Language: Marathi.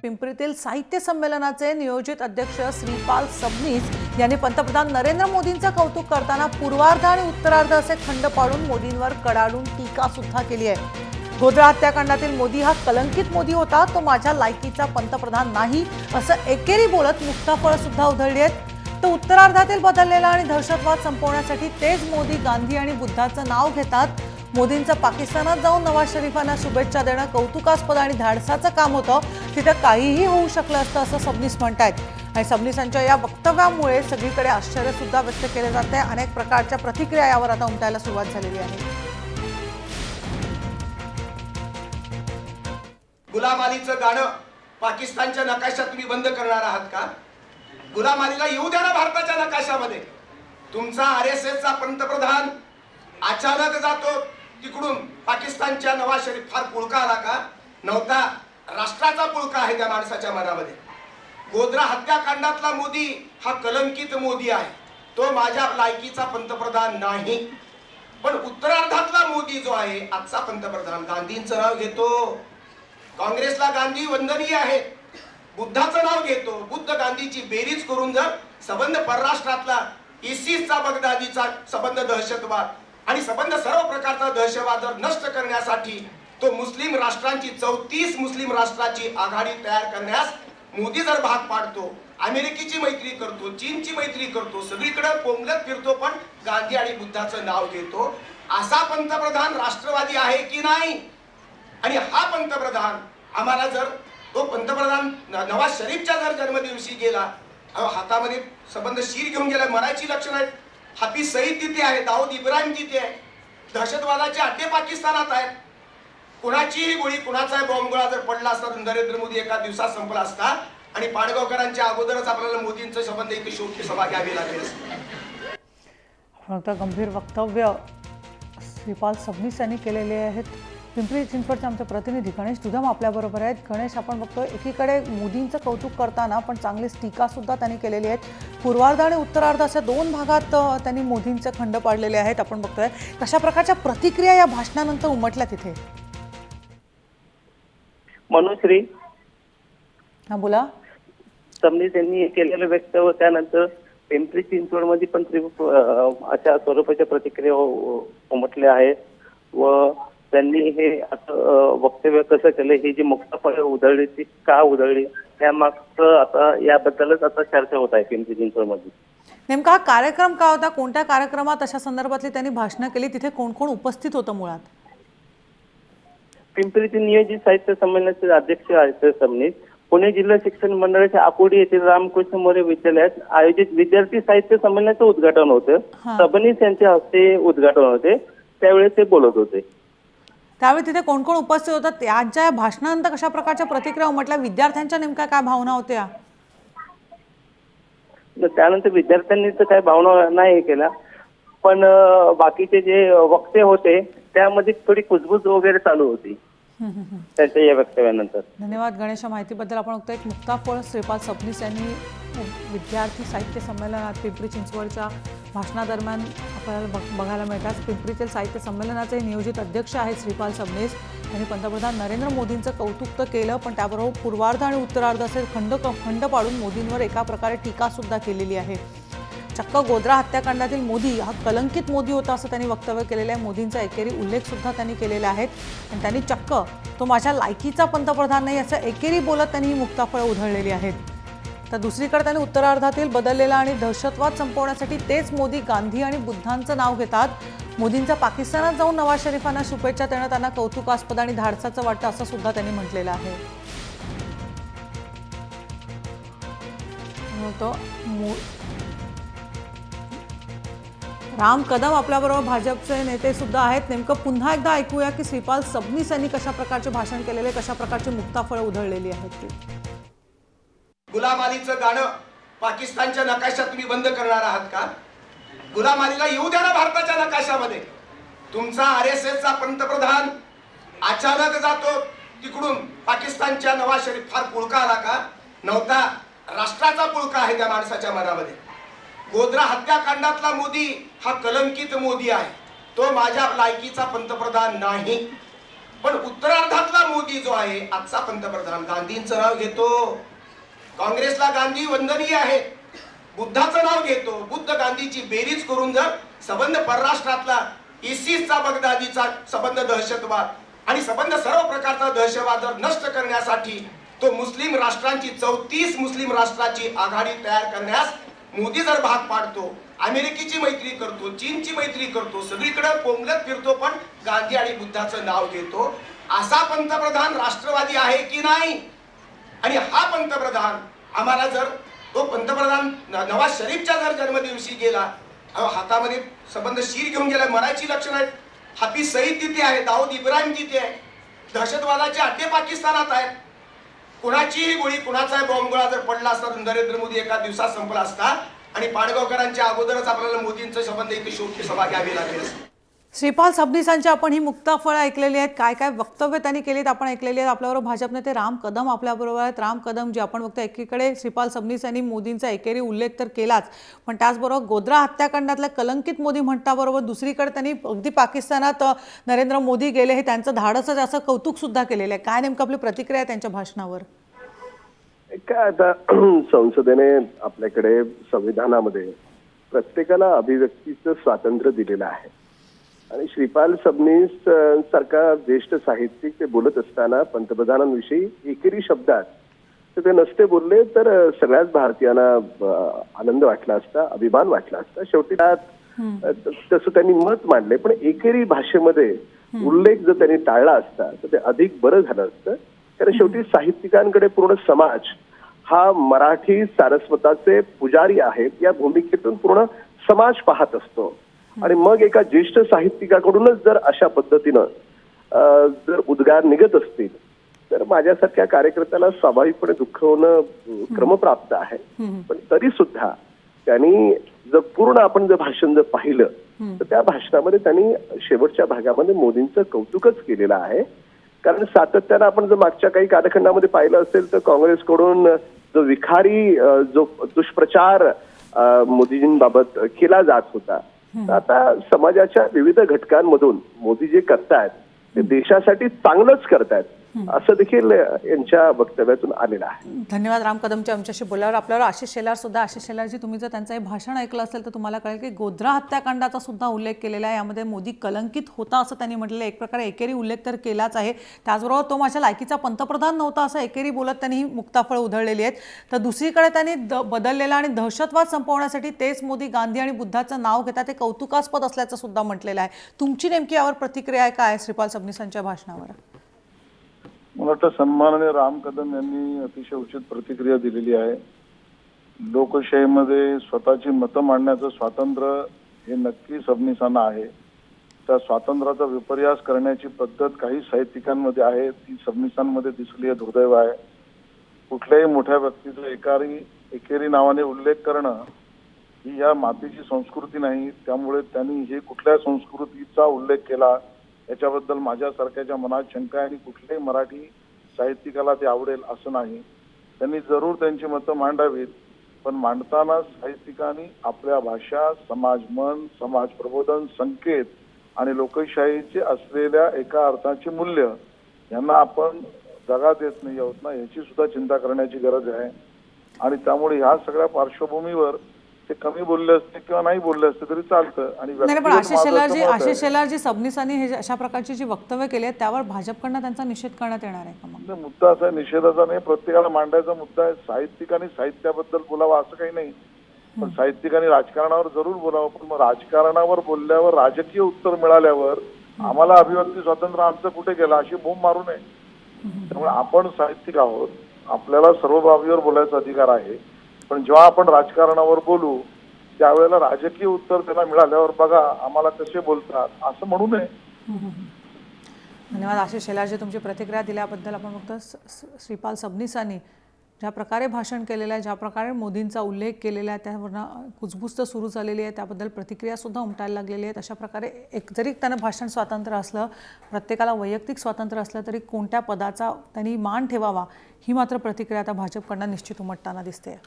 पिंपरीतील साहित्य संमेलनाचे नियोजित अध्यक्ष श्रीपाल सबनीस यांनी पंतप्रधान नरेंद्र मोदींचं कौतुक करताना पूर्वार्ध आणि उत्तरार्ध असे खंड पाडून मोदींवर कडाडून टीका सुद्धा केली आहे। गोध्रा हत्याकांडातील मोदी हा कलंकित मोदी होता, तो माझ्या लायकीचा पंतप्रधान नाही असं एकेरी बोलत मुक्ताफळं सुद्धा उधळली आहेत। तर उत्तरार्धातील बदललेला आणि दहशतवाद संपवण्यासाठी तेच मोदी गांधी आणि बुद्धाचं नाव घेतात। मोदींचं पाकिस्तानात जाऊन नवाज शरीफांना शुभेच्छा देणं कौतुकास्पद आणि धाडसाचं काम होतं, तिथे काहीही होऊ शकलं असतं असं सबनीस म्हणतायत। आणि सबनीसांच्या या वक्तव्यामुळे सगळीकडे आश्चर्य सुद्धा व्यक्त केले जाते। अनेक प्रकारच्या प्रतिक्रिया यावर आता उमटायला सुरुवात झालेली आहे। गुलाम अलीचं गाणं पाकिस्तानच्या नकाशात तुम्ही बंद करणार आहात का? गुलाम अलीला येऊ द्या ना भारताच्या नकाशामध्ये। तुमचा आरएसएसचा पंतप्रधान अचानक जातो तिकडून पाकिस्तानच्या नवाज शरीफ, फार पुळका आला का? नव्हता, राष्ट्राचा पुळका आहे त्या माणसाच्या मनामध्ये। गोध्रा हत्याकांडातला मोदी हा कलंकित मोदी आहे, तो माझ्या लायकीचा पंतप्रधान नाही। पण उत्तरार्धातला मोदी जो आहे आजचा पंतप्रधान, गांधींचं नाव घेतो, काँग्रेसला गांधी वंदनीय आहे, बुद्धाचं नाव घेतो, बुद्ध गांधीची बेरीज करून जर संबंध परराष्ट्रातला इसिसचा, बगदादीचा संबंध, दहशतवाद आणि संबंध सर्व प्रकारचा दहशतवाद जर नष्ट करण्यासाठी तो मुस्लिम राष्ट्रांची 34 मुस्लिम राष्ट्राची आघाडी तयार करण्यास मोदी जर भाग पाडतो, अमेरिकेची मैत्री करतो, चीनची मैत्री करतो, सगळीकडे कोंबलत फिरतो, पण गांधी आणि बुद्धाचं नाव घेतो, असा पंतप्रधान राष्ट्रवादी आहे की नाही? आणि हा पंतप्रधान आम्हाला जर तो पंतप्रधान नवाज शरीफच्या जर जन्मदिवशी गेला, हातामध्ये संबंध शीर घेऊन गेला, मरायची लक्षणं आहेत, हाफिज सईद तिथे आहे, दाऊद इब्राहिम तिथे आहे, दहशतवादाचे अड्डे पाकिस्तानात आहेत, कुणाचीही गोळी, कुणाचाही बॉम्बगोळा जर पडला असता तर नरेंद्र मोदी एका दिवसात संपला असता आणि पाडगावकरांच्या अगोदरच आपल्याला मोदींचा संबंध इथे शोकची सभा घ्यावी लागली असती। आता गंभीर वक्तव्य श्रीपाल सबनीस यांनी केलेले आहेत। पिंपरी चिंचवडचे आमचे प्रतिनिधी गणेश दुधम आपल्याबरोबर आहेत। गणेश, आपण बघतोय एकीकडे मोदींचं कौतुक करताना पण चांगलीच टीका सुद्धा त्यांनी केलेली आहे। पूर्वार्ध आणि उत्तरार्ध अशा दोन भागात त्यांनी मोदींचे खंड पाडलेले आहेत। आपण बघतोय कशा प्रकारच्या प्रतिक्रिया या भाषणानंतर उमटल्या तिथे। मनोश्री, हा बोला। सबनीस यांनी केलेलं वक्तव्य त्यानंतर पिंपरी चिंचवडमध्ये पण अशा स्वरूपाच्या प्रतिक्रिया उमटल्या आहेत व त्यांनी हे असं वक्तव्य कसं केलं, ही जी मुक्ताफळं उधळली ती का उधळली, त्यामागचं आता याबद्दलच आता चर्चा होत आहे पिंपरी चिंचवडमध्ये। नेमका हा कार्यक्रम का होता, कोणत्या कार्यक्रमात अशा संदर्भातली त्यांनी भाषणं केली, तिथे कोण कोण उपस्थित होतं? मुळात पिंपरीतील नियोजित साहित्य संमेलनाचे अध्यक्ष आहेत सबनीस, पुणे जिल्हा शिक्षण मंडळाच्या आकुर्डी येथील रामकृष्ण मोरे विद्यालयात आयोजित विद्यार्थी साहित्य संमेलनाचं उद्घाटन होतं। सबनीस यांच्या हस्ते उद्घाटन होते, त्यावेळी ते बोलत होते। त्यावेळी तिथे कोण कोण उपस्थित होतं, त्यांच्या भाषणानंतर कशा प्रकारच्या प्रतिक्रिया उमटल्या, विद्यार्थ्यांच्या नेमक्या काय भावना होत्या? त्यानंतर विद्यार्थ्यांनी तर काय भावना नाही केल्या, पण बाकीचे जे वक्ते होते त्यामध्ये थोडी कुजबूज वगैरे चालू होती त्यांच्या या वक्तव्यानंतर। धन्यवाद गणेश, माहितीबद्दल। आपण बघतोय एक मुक्ताफळ श्रीपाल सबनीस यांनी विद्यार्थी साहित्य संमेलनात पिंपरी चिंचवडच्या भाषणादरम्यान आपल्याला बघायला मिळतात। पिंपरीतील साहित्य संमेलनाचे नियोजित अध्यक्ष आहेत श्रीपाल सबनीस यांनी पंतप्रधान नरेंद्र मोदींचं कौतुक तर केलं, पण त्याबरोबर पूर्वार्ध आणि उत्तरार्ध असे खंड पाडून मोदींवर एका प्रकारे टीका सुद्धा केलेली आहे। चक्क गोध्रा हत्याकांडातील मोदी हा कलंकित मोदी होता असं त्यांनी वक्तव्य केलेलं आहे। मोदींचा एकेरी उल्लेख सुद्धा त्यांनी केलेला आहे आणि त्यांनी चक्क तो माझ्या लायकीचा पंतप्रधान नाही असं एकेरी बोलत त्यांनी ही मुक्ताफळं उधळलेली आहेत। तर दुसरीकडे त्यांनी उत्तरार्धातील बदललेला आणि दहशतवाद संपवण्यासाठी तेच मोदी गांधी आणि बुद्धांचं नाव घेतात। मोदींचा पाकिस्तानात जाऊन नवाज शरीफांना शुभेच्छा देणं त्यांना कौतुकास्पद आणि धाडसाचं वाटतं असं सुद्धा त्यांनी म्हटलेलं आहे। राम कदम आपल्याबरोबर भाजपचे नेते सुद्धा आहेत। नेमकं पुन्हा एकदा ऐकूया की श्रीपाल सबनीस यांनी कशा प्रकारचे भाषण केलेले, कशा प्रकारची मुक्ताफळं उधळलेली आहेत ती। गुलाम अलीचं गाणं पाकिस्तानच्या नकाशात तुम्ही बंद करणार आहात का? गुलाम अलीला येऊ द्या ना भारताच्या नकाशामध्ये। तुमचा आरएसएसचा पंतप्रधान अचानक जातो तिकडून पाकिस्तानच्या नवाज शरीफ, फार पुळका आला का? नव्हता, राष्ट्राचा पुळका आहे त्या माणसाच्या मनामध्ये। गोध्रा हत्याकांडातला मोदी हा कलंकित मोदी आहे, तो माझ्या लायकीचा पंतप्रधान नाही। पण उत्तरार्धातला मोदी जो आहे आजचा पंतप्रधान गांधींचं नाव घेतो. काँग्रेसला गांधी वंदनीय आहे, बुद्धाचं नाव घेतो. बुद्ध गांधीची बेरीज करून जर संबंध परराष्ट्रातला इसिसचा बगदादीचा संबंध दहशतवाद आणि संबंध सर्व प्रकारचा दहशतवाद जर नष्ट करण्यासाठी तो मुस्लिम राष्ट्रांची 34 मुस्लिम राष्ट्राची आघाडी तयार करण्यास मोदी जर भाग पाडतो, अमेरिकेची मैत्री करतो, चीनची मैत्री करतो, सगळीकडे कोंबलत फिरतो, पण गांधी आणि बुद्धाचं नाव घेतो, असा पंतप्रधान राष्ट्रवादी आहे की नाही? आणि हा पंतप्रधान आम्हाला जर तो पंतप्रधान नवाज शरीफच्या जर जन्मदिवशी गेला, हातामध्ये संबंध शीर घेऊन गेला, मरायची लक्षणं आहेत. हाफिज सईद तिथे आहे, दाऊद इब्राहिम तिथे आहे, दहशतवादाचे अड्डे पाकिस्तानात आहेत. कुणाचीही गोळी, कुणाचाही बॉम्बगोळा जर पडला असता तर नरेंद्र मोदी एका दिवसात संपला असता आणि पाडगावकरांच्या अगोदरच आपल्याला मोदींचा संबंध इथे शोकची सभा घ्यावी लागली असती. श्रीपाल सबनीसांची आपण ही मुक्ताफळं ऐकलेली आहेत, काय काय वक्तव्य त्यांनी केलीत आपण ऐकलेली आहेत. आपल्याबरोबर भाजप नेते राम कदम आपल्याबरोबर आहेत. राम कदम, जे आपण बघतो एकीकडे श्रीपाल सबनीस यांनी मोदींचा एकेरी उल्लेख तर केलाच, पण त्याचबरोबर गोध्रा हत्याकांडातल्या कलंकित मोदी म्हणताबरोबर दुसरीकडे त्यांनी अगदी पाकिस्तानात नरेंद्र मोदी गेले हे त्यांचं धाडसच असं कौतुक सुद्धा केलेलं आहे. काय नेमकं आपली प्रतिक्रिया आहे त्यांच्या भाषणावर? काय आता संसदेने आपल्याकडे संविधानामध्ये प्रत्येकाला अभिव्यक्तीचं स्वातंत्र्य दिलेलं आहे आणि श्रीपाल सबनीस सारखा ज्येष्ठ साहित्यिक ते बोलत असताना पंतप्रधानांविषयी एकेरी शब्दात तर ते नसते बोलले तर सगळ्याच भारतीयांना आनंद वाटला असता, अभिमान वाटला असता. शेवटी तसं त्यांनी मत मांडले, पण एकेरी भाषेमध्ये उल्लेख जर त्यांनी टाळला असता तर ते अधिक बरं झालं असतं. कारण शेवटी साहित्यिकांकडे पूर्ण समाज हा मराठी सारस्वताचे पुजारी आहेत या भूमिकेतून पूर्ण समाज पाहत असतो आणि मग एका ज्येष्ठ साहित्यिकाकडूनच जर अशा पद्धतीनं जर उद्गार निघत असतील तर माझ्यासारख्या कार्यकर्त्याला स्वाभाविकपणे दुःख होणं क्रमप्राप्त आहे. पण तरी सुद्धा त्यांनी जर पूर्ण आपण जर भाषण जर पाहिलं तर त्या भाषणामध्ये त्यांनी शेवटच्या भागामध्ये मोदींचं कौतुकच केलेलं आहे. कारण सातत्यानं आपण जर मागच्या काही कालखंडामध्ये पाहिलं असेल तर काँग्रेसकडून जो विखारी जो दुष्प्रचार मोदीजींबाबत केला जात होता, आता समाजाच्या विविध घटकांमधून मोदी जे करतायत ते देशासाठी चांगलंच करतायत असं देखील यांच्या वक्तव्यातून आलेलं आहे. धन्यवाद राम कदमच्या आमच्याशी बोलल्यावर. आपल्यावर आशिष शेलार सुद्धा. आशिष शेलारजी, तुम्ही जर त्यांचं हे भाषण ऐकलं असेल तर तुम्हाला कळेल की गोध्रा हत्याकांडाचा सुद्धा उल्लेख केलेला आहे. यामध्ये मोदी कलंकित होता असं त्यांनी म्हटलेलं आहे. एक प्रकारे एकेरी उल्लेख तर केलाच आहे, त्याचबरोबर तो माझ्या लायकीचा पंतप्रधान नव्हता असं एकेरी बोलत त्यांनी ही मुक्ताफळं उधळलेली आहेत. तर दुसरीकडे त्यांनी बदललेला आणि दहशतवाद संपवण्यासाठी तेच मोदी गांधी आणि बुद्धाचं नाव घेतात, ते कौतुकास्पद असल्याचं सुद्धा म्हटलेलं आहे. तुमची नेमकी यावर प्रतिक्रिया आहे काय श्रीपाल सबनीसांच्या भाषणावर? मला वाटतं सन्माननीय राम कदम यांनी अतिशय उचित प्रतिक्रिया दिलेली आहे. लोकशाहीमध्ये स्वतःची मतं मांडण्याचं स्वातंत्र्य हे नक्की सबनीसांना आहे. त्या स्वातंत्र्याचा विपर्यास करण्याची पद्धत काही साहित्यिकांमध्ये आहे, ती सबनीसांमध्ये दिसली आहे. दुर्दैव आहे. कुठल्याही मोठ्या व्यक्तीचा एकेरी नावाने उल्लेख करणं ही या मातीची संस्कृती नाही. त्यामुळे त्यांनी हे कुठल्या संस्कृतीचा उल्लेख केला याच्याबद्दल माझ्यासारख्याच्या मनात शंका आहे आणि कुठल्याही मराठी साहित्यिकाला ते आवडेल असं नाही. त्यांनी जरूर त्यांची मतं मांडावीत, पण मांडताना साहित्यिकांनी आपल्या भाषा, समाज मन, समाज प्रबोधन, संकेत आणि लोकशाहीचे असलेल्या एका अर्थाचे मूल्य यांना आपण दगा देत नाही आहोत ना, याची सुद्धा चिंता करण्याची गरज आहे. आणि त्यामुळे ह्या सगळ्या पार्श्वभूमीवर ते कमी बोलले असते किंवा नाही बोलले असते तरी चालतं. आणि पण आशिष शेलारजी, सबनीसांनी हे अशा प्रकारची जी वक्तव्य केली आहेत त्यावर भाजपकडनं त्यांचा निषेध करण्यात येणार आहे का? मग मुद्दा असा निषेधाचा नाही, प्रत्येकाला मांडायचा मुद्दा आहे. साहित्यिकांनी साहित्याबद्दल बोलावं असं काही नाही, पण साहित्यिकांनी राजकारणावर जरूर बोलावं. पण मग राजकारणावर बोलल्यावर राजकीय उत्तर मिळाल्यावर आम्हाला अभिव्यक्ती स्वातंत्र्य आमचं कुठे गेलं अशी बोंब मारू नये. त्यामुळे आपण साहित्यिक आहोत, आपल्याला सर्व बाबीवर बोलायचा अधिकार आहे. पण जेव्हा आपण राजकारणावर बोलू त्यावेळेला राजकीय उत्तर त्याला मिळाल्यावर बघा आम्हाला कसे बोलतात असं म्हणू नये. धन्यवाद आशिष शेलारजी, तुमची प्रतिक्रिया दिल्याबद्दल. आपण फक्त श्रीपाल सबनीसांनी ज्या प्रकारे भाषण केलेलं आहे, ज्या प्रकारे मोदींचा उल्लेख केलेला आहे, त्यावरनं कुजबुज सुरू झालेली आहे, त्याबद्दल प्रतिक्रियासुद्धा उमटायला लागलेली आहेत. अशा प्रकारे जरी त्यांना भाषण स्वातंत्र्य असलं, प्रत्येकाला वैयक्तिक स्वातंत्र्य असलं तरी कोणत्या पदाचा त्यांनी मान ठेवावा ही मात्र प्रतिक्रिया आता भाजपकडनं निश्चित उमटताना दिसते.